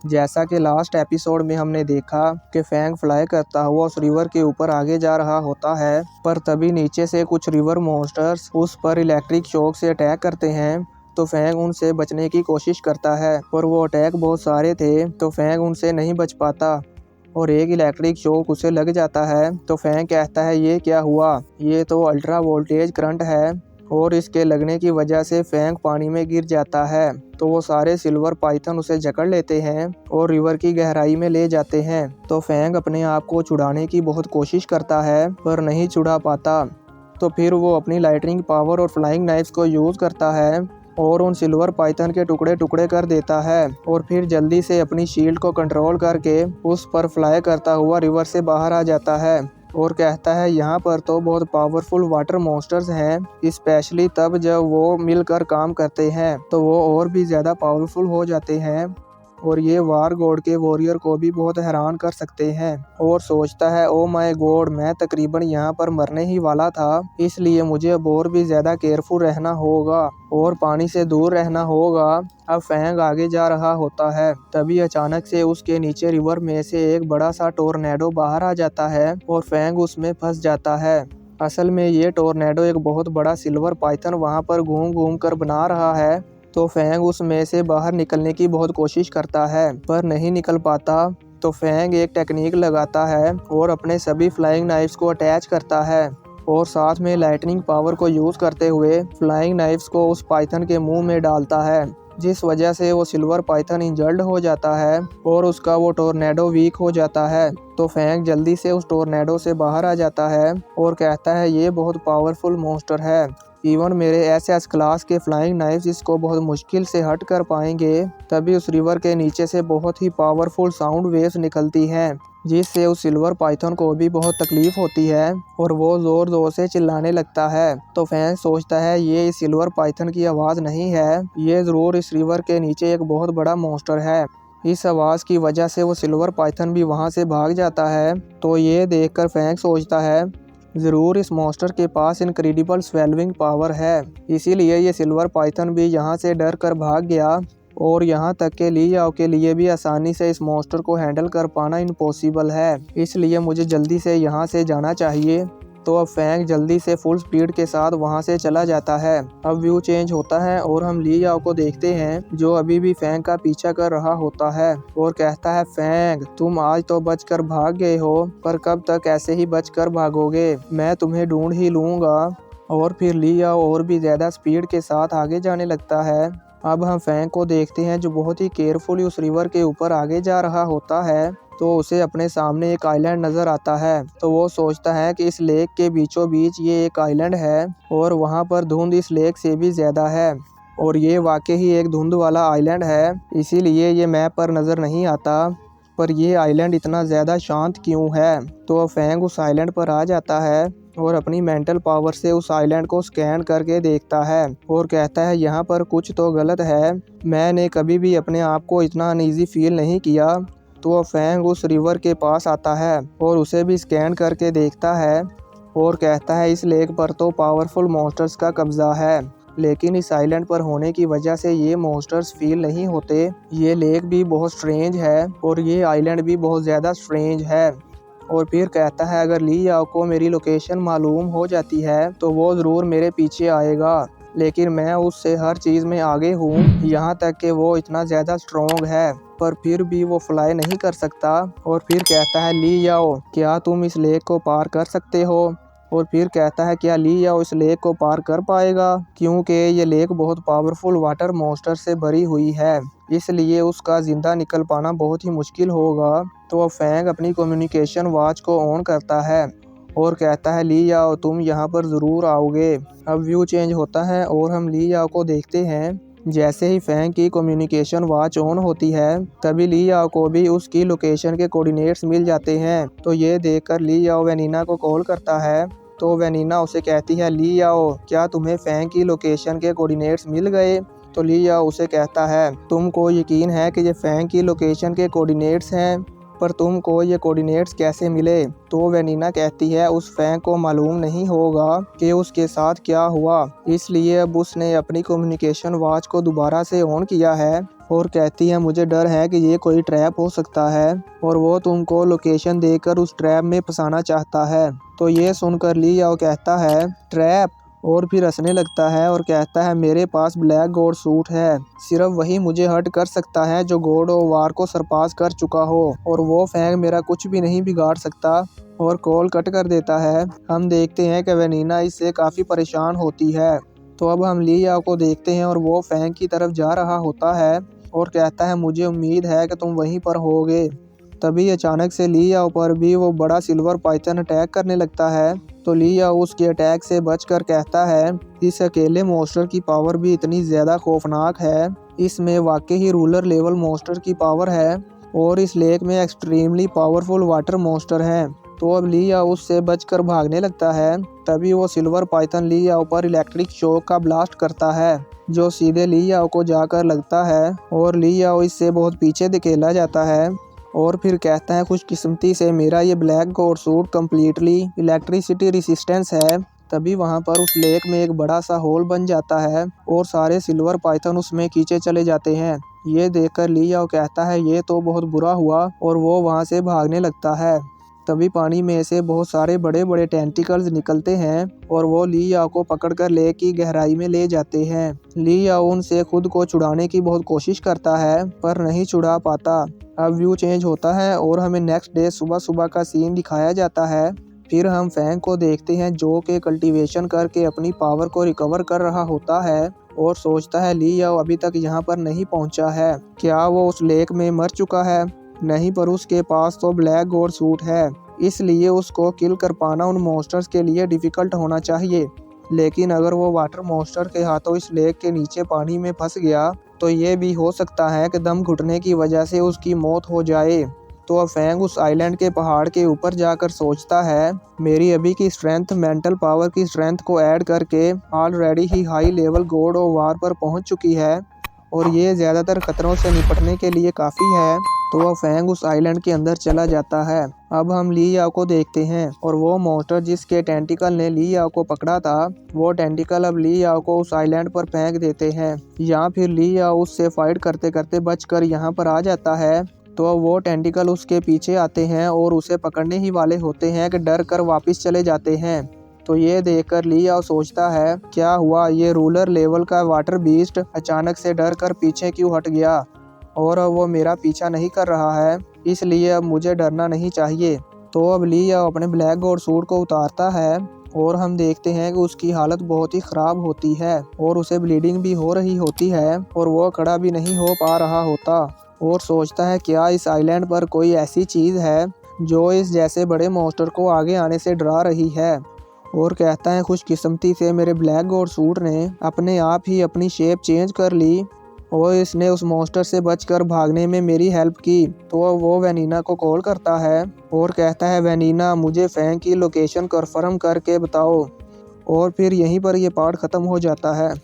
जैसा कि last episode में हमने देखा कि फैंग फ्लाई करता हुआ उस रिवर के ऊपर आगे जा रहा होता है, पर तभी नीचे से कुछ रिवर मॉन्स्टर्स उस पर इलेक्ट्रिक शॉक से अटैक करते हैं। तो फैंग उनसे बचने की कोशिश करता है, पर वो अटैक बहुत सारे थे तो फैंग उनसे नहीं बच पाता और एक इलेक्ट्रिक शॉक उसे लग जाता है। तो फैंग कहता है, ये क्या हुआ? ये तो अल्ट्रा वोल्टेज करंट है। और इसके लगने की वजह से फैंग पानी में गिर जाता है। तो वो सारे सिल्वर पाइथन उसे जकड़ लेते हैं और रिवर की गहराई में ले जाते हैं। तो फैंग अपने आप को छुड़ाने की बहुत कोशिश करता है, पर नहीं छुड़ा पाता। तो फिर वो अपनी लाइटनिंग पावर और फ्लाइंग नाइफ्स को यूज़ करता है और उन सिल्वर पाइथन के टुकड़े टुकड़े कर देता है और फिर जल्दी से अपनी शील्ड को कंट्रोल करके उस पर फ्लाई करता हुआ रिवर से बाहर आ जाता है और कहता है, यहाँ पर तो बहुत पावरफुल वाटर मॉन्स्टर्स हैं, स्पेशली तब जब वो मिलकर काम करते हैं तो वो और भी ज़्यादा पावरफुल हो जाते हैं और ये वार गॉड के वॉरियर को भी बहुत हैरान कर सकते हैं। और सोचता है, ओ माय गॉड, मैं तकरीबन यहाँ पर मरने ही वाला था, इसलिए मुझे अब और भी ज़्यादा केयरफुल रहना होगा और पानी से दूर रहना होगा। अब फैंग आगे जा रहा होता है, तभी अचानक से उसके नीचे रिवर में से एक बड़ा सा टोर्नेडो बाहर आ जाता है और फैंग उसमें फंस जाता है। असल में ये टोर्नेडो एक बहुत बड़ा सिल्वर पाइथन वहाँ पर घूम घूम कर बना रहा है। तो फैंग उसमें से बाहर निकलने की बहुत कोशिश करता है, पर नहीं निकल पाता। तो फैंग एक टेक्निक लगाता है और अपने सभी फ्लाइंग नाइफ्स को अटैच करता है और साथ में लाइटनिंग पावर को यूज़ करते हुए फ्लाइंग नाइफ्स को उस पाइथन के मुंह में डालता है, जिस वजह से वो सिल्वर पाइथन इंजर्ड हो जाता है और उसका वो टोर्नेडो वीक हो जाता है। तो फैंग जल्दी से उस टोर्नेडो से बाहर आ जाता है और कहता है, ये बहुत पावरफुल मॉन्स्टर है, इवन मेरे एसएस क्लास के फ्लाइंग नाइफ्स इसको बहुत मुश्किल से हट कर पाएंगे। तभी उस रिवर के नीचे से बहुत ही पावरफुल साउंड वेव्स निकलती हैं, जिससे उस सिल्वर पाइथन को भी बहुत तकलीफ होती है और वो ज़ोर ज़ोर से चिल्लाने लगता है। तो फैंग सोचता है, ये इस सिल्वर पाइथन की आवाज़ नहीं है, ये ज़रूर इस रिवर के नीचे एक बहुत बड़ा मॉन्स्टर है। इस आवाज़ की वजह से वो सिल्वर पाइथन भी वहाँ से भाग जाता है। तो ये देखकर फैंग सोचता है, ज़रूर इस मॉन्स्टर के पास इनक्रेडिबल स्वेलविंग पावर है, इसीलिए ये सिल्वर पाइथन भी यहाँ से डर कर भाग गया और यहाँ तक के ली याओ के लिए भी आसानी से इस मॉन्स्टर को हैंडल कर पाना इम्पॉसिबल है, इसलिए मुझे जल्दी से यहाँ से जाना चाहिए। तो अब फैंग जल्दी से फुल स्पीड के साथ वहाँ से चला जाता है। अब व्यू चेंज होता है और हम ली याओ को देखते हैं, जो अभी भी फैंग का पीछा कर रहा होता है और कहता है, फैंग तुम आज तो बचकर भाग गए हो, पर कब तक ऐसे ही बचकर भागोगे? मैं तुम्हें ढूंढ ही लूँगा। और फिर ली याओ और भी ज़्यादा स्पीड के साथ आगे जाने लगता है। अब हम फैंग को देखते हैं, जो बहुत ही केयरफुली उस रिवर के ऊपर आगे जा रहा होता है। तो उसे अपने सामने एक आइलैंड नज़र आता है। तो वो सोचता है कि इस लेक के बीचों बीच ये एक आइलैंड है और वहाँ पर धुंध इस लेक से भी ज़्यादा है और ये वाकई ही एक धुंध वाला आइलैंड है, इसीलिए ये मैप पर नज़र नहीं आता। पर ये आइलैंड इतना ज़्यादा शांत क्यों है? तो फैंग उस आइलैंड पर आ जाता है और अपनी मेंटल पावर से उस आइलैंड को स्कैन करके देखता है और कहता है, यहाँ पर कुछ तो गलत है, मैंने कभी भी अपने आप को इतना अनईजी फील नहीं किया। तो फैंग उस रिवर के पास आता है और उसे भी स्कैन करके देखता है और कहता है, इस लेक पर तो पावरफुल मॉन्स्टर्स का कब्जा है, लेकिन इस आइलैंड पर होने की वजह से ये मॉन्स्टर्स फील नहीं होते। ये लेक भी बहुत स्ट्रेंज है और ये आइलैंड भी बहुत ज़्यादा स्ट्रेंज है। और फिर कहता है, अगर ली याओ को मेरी लोकेशन मालूम हो जाती है तो वो ज़रूर मेरे पीछे आएगा, लेकिन मैं उससे हर चीज़ में आगे हूँ, यहाँ तक कि वो इतना ज़्यादा स्ट्रॉन्ग है, पर फिर भी वो फ्लाई नहीं कर सकता। और फिर कहता है, ली याओ क्या तुम इस लेक को पार कर सकते हो? और फिर कहता है, क्या ली याओ इस लेक को पार कर पाएगा? क्योंकि ये लेक बहुत पावरफुल वाटर मॉन्स्टर से भरी हुई है, इसलिए उसका ज़िंदा निकल पाना बहुत ही मुश्किल होगा। तो फैंग अपनी कम्युनिकेशन वॉच को ऑन करता है और कहता है, ली याओ तुम यहाँ पर ज़रूर आओगे। अब व्यू चेंज होता है और हम ली याओ को देखते हैं। जैसे ही फैंग की कम्युनिकेशन वॉच ऑन होती है, तभी ली याओ को भी उसकी लोकेशन के कोऑर्डिनेट्स मिल जाते हैं। तो ये देखकर ली याओ वेनिना को कॉल करता है। तो वेनिना उसे कहती है, ली याओ क्या तुम्हें फैंग की लोकेशन के कोऑर्डिनेट्स मिल गए? तो ली याओ उसे कहता है, तुमको यकीन है कि ये फैंग की लोकेशन के कोऑर्डिनेट्स हैं, पर तुमको ये कोऑर्डिनेट्स कैसे मिले? तो वेनिना कहती है, उस फैंग को मालूम नहीं होगा कि उसके साथ क्या हुआ, इसलिए अब उसने अपनी कम्युनिकेशन वॉच को दोबारा से ऑन किया है और कहती है मुझे डर है कि ये कोई ट्रैप हो सकता है और वो तुमको लोकेशन देकर उस ट्रैप में फंसाना चाहता है। तो ये सुनकर ली याओ कहता है ट्रैप, और फिर हंसने लगता है और कहता है मेरे पास ब्लैक गॉड सूट है, सिर्फ वही मुझे हर्ट कर सकता है जो गॉड ऑफ वार को सरपास कर चुका हो, और वो फैंग मेरा कुछ भी नहीं बिगाड़ सकता। और कॉल कट कर देता है। हम देखते हैं कि वेनिना इससे काफ़ी परेशान होती है। तो अब हम ली याओ को देखते हैं और वो फैंग की तरफ जा रहा होता है और कहता है मुझे उम्मीद है कि तुम वहीं पर होगे। तभी अचानक से ली याओ पर भी वो बड़ा सिल्वर पाइथन अटैक करने लगता है। तो ली याओ उसके अटैक से बचकर कहता है इस अकेले मॉन्स्टर की पावर भी इतनी ज़्यादा खौफनाक है, इसमें वाकई ही रूलर लेवल मॉन्स्टर की पावर है और इस लेक में एक्सट्रीमली पावरफुल वाटर मॉन्स्टर हैं। तो अब ली याओ उससे बचकर भागने लगता है। तभी वो सिल्वर पाइथन ली याओ पर इलेक्ट्रिक शॉक का ब्लास्ट करता है जो सीधे ली याओ को जाकर लगता है और ली याओ इससे बहुत पीछे धकेला जाता है। और फिर कहता है खुशकिस्मती से मेरा ये black God suit completely electricity resistance है। तभी वहाँ पर उस लेक में एक बड़ा सा होल बन जाता है और सारे सिल्वर पाइथन उसमें खींचे चले जाते हैं। ये देखकर ली याओ कहता है ये तो बहुत बुरा हुआ और वो वहाँ से भागने लगता है। तभी पानी में से बहुत सारे बड़े बड़े टेंटिकल्स निकलते हैं और वो ली याओ को पकड़कर लेक की गहराई में ले जाते हैं। ली याओ उनसे खुद को छुड़ाने की बहुत कोशिश करता है पर नहीं छुड़ा पाता। अब व्यू चेंज होता है और हमें नेक्स्ट डे सुबह सुबह का सीन दिखाया जाता है। फिर हम फैंग को देखते हैं जो कि कल्टीवेशन करके अपनी पावर को रिकवर कर रहा होता है और सोचता है ली याओ अभी तक यहाँ पर नहीं पहुँचा है, क्या वो उस लेक में मर चुका है? नहीं, पर उसके पास तो ब्लैक गॉड सूट है, इसलिए उसको किल कर पाना उन मॉन्स्टर्स के लिए डिफ़िकल्ट होना चाहिए। लेकिन अगर वो वाटर मॉन्स्टर के हाथों इस लेक के नीचे पानी में फंस गया तो ये भी हो सकता है कि दम घुटने की वजह से उसकी मौत हो जाए। तो अब फैंग उस आइलैंड के पहाड़ के ऊपर जाकर सोचता है मेरी अभी की स्ट्रेंथ मेंटल पावर की स्ट्रेंथ को ऐड करके already he high level God of war पर पहुंच चुकी है और ये ज़्यादातर खतरों से निपटने के लिए काफ़ी है। तो वह फैंग उस आइलैंड के अंदर चला जाता है। अब हम ली याओ को देखते हैं और वो मॉन्स्टर जिसके टेंटिकल ने ली याओ को पकड़ा था वो टेंटिकल अब ली याओ को उस आइलैंड पर फेंक देते हैं। या फिर ली याओ उससे फाइट करते करते बचकर यहाँ पर आ जाता है। तो वो टेंटिकल उसके पीछे आते हैं और उसे पकड़ने ही वाले होते हैं कि डर कर वापस चले जाते हैं। तो ये देखकर ली याओ सोचता है क्या हुआ, ये रूलर लेवल का वाटर बीस्ट अचानक से डर कर पीछे क्यों हट गया और अब वो मेरा पीछा नहीं कर रहा है, इसलिए अब मुझे डरना नहीं चाहिए। तो अब ली याओ अपने ब्लैक गॉड सूट को उतारता है और हम देखते हैं कि उसकी हालत बहुत ही ख़राब होती है और उसे ब्लीडिंग भी हो रही होती है और वो खड़ा भी नहीं हो पा रहा होता और सोचता है क्या इस आइलैंड पर कोई ऐसी चीज़ है जो इस जैसे बड़े मॉन्स्टर को आगे आने से डरा रही है। और कहता है खुशकिस्मती से मेरे ब्लैक गॉड सूट ने अपने आप ही अपनी शेप चेंज कर ली और इसने उस मॉन्स्टर से बचकर भागने में मेरी हेल्प की। तो वो वेनिना को कॉल करता है और कहता है वेनिना मुझे फैंग की लोकेशन कंफर्म करके बताओ। और फिर यहीं पर ये पार्ट ख़त्म हो जाता है।